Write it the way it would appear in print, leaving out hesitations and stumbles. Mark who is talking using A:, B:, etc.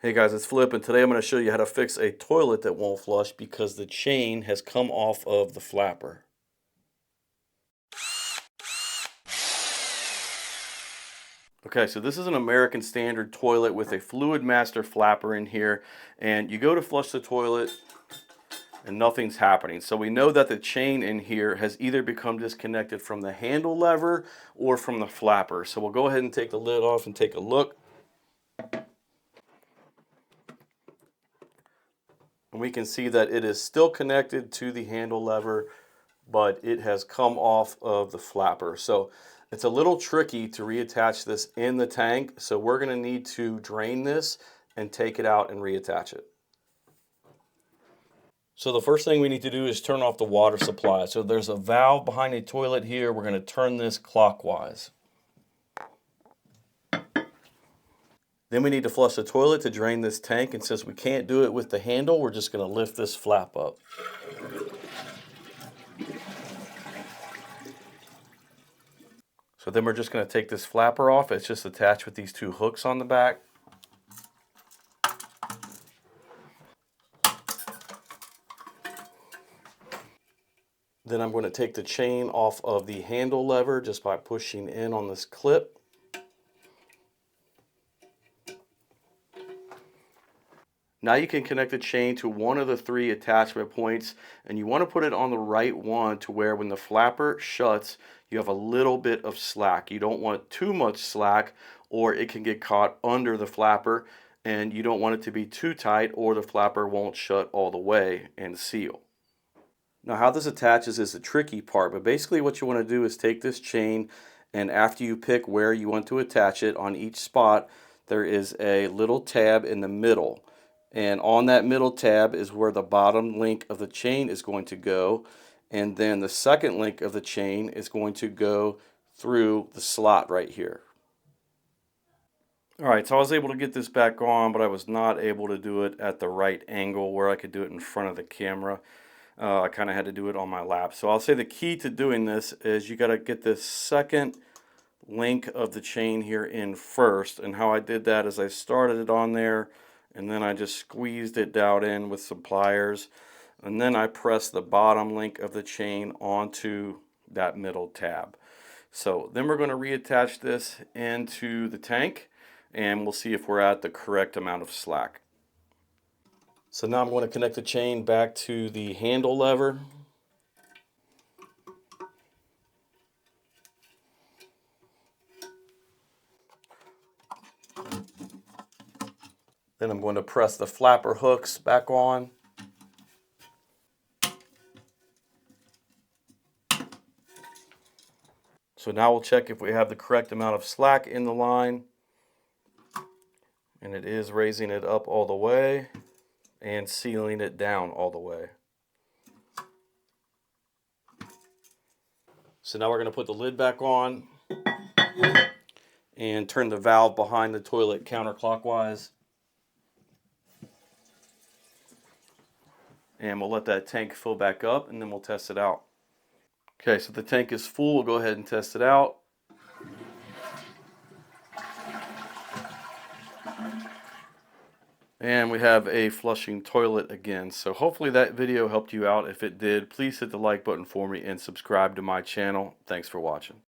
A: Hey guys, it's Flip, and today I'm going to show you how to fix a toilet that won't flush because the chain has come off of the flapper. Okay, so this is an American standard toilet with a Fluidmaster flapper in here, and you go to flush the toilet and nothing's happening. So we know that the chain in here has either become disconnected from the handle lever or from the flapper. So we'll go ahead and take the lid off and take a look. And we can see that it is still connected to the handle lever, but it has come off of the flapper. So it's a little tricky to reattach this in the tank. So we're going to need to drain this and take it out and reattach it. So the first thing we need to do is turn off the water supply. So there's a valve behind the toilet here. We're going to turn this clockwise. Then we need to flush the toilet to drain this tank, and since we can't do it with the handle, we're just going to lift this flap up. So then we're just going to take this flapper off. It's just attached with these two hooks on the back. Then I'm going to take the chain off of the handle lever just by pushing in on this clip. Now you can connect the chain to one of the three attachment points, and you want to put it on the right one to where when the flapper shuts, you have a little bit of slack. You don't want too much slack or it can get caught under the flapper, and you don't want it to be too tight or the flapper won't shut all the way and seal. Now how this attaches is the tricky part, but basically what you want to do is take this chain, and after you pick where you want to attach it on each spot, there is a little tab in the middle. And on that middle tab is where the bottom link of the chain is going to go. And then the second link of the chain is going to go through the slot right here. Alright, so I was able to get this back on, but I was not able to do it at the right angle where I could do it in front of the camera. I kind of had to do it on my lap. So I'll say the key to doing this is you got to get this second link of the chain here in first. And how I did that is I started it on there, and then I just squeezed it down in with some pliers, and then I pressed the bottom link of the chain onto that middle tab. So then we're going to reattach this into the tank, and we'll see if we're at the correct amount of slack. So now I'm going to connect the chain back to the handle lever. Then I'm going to press the flapper hooks back on. So now we'll check if we have the correct amount of slack in the line. And it is raising it up all the way and sealing it down all the way. So now we're going to put the lid back on and turn the valve behind the toilet counterclockwise. And we'll let that tank fill back up, and then we'll test it out. Okay, so the tank is full. We'll go ahead and test it out. And we have a flushing toilet again. So hopefully that video helped you out. If it did, please hit the like button for me and subscribe to my channel. Thanks for watching.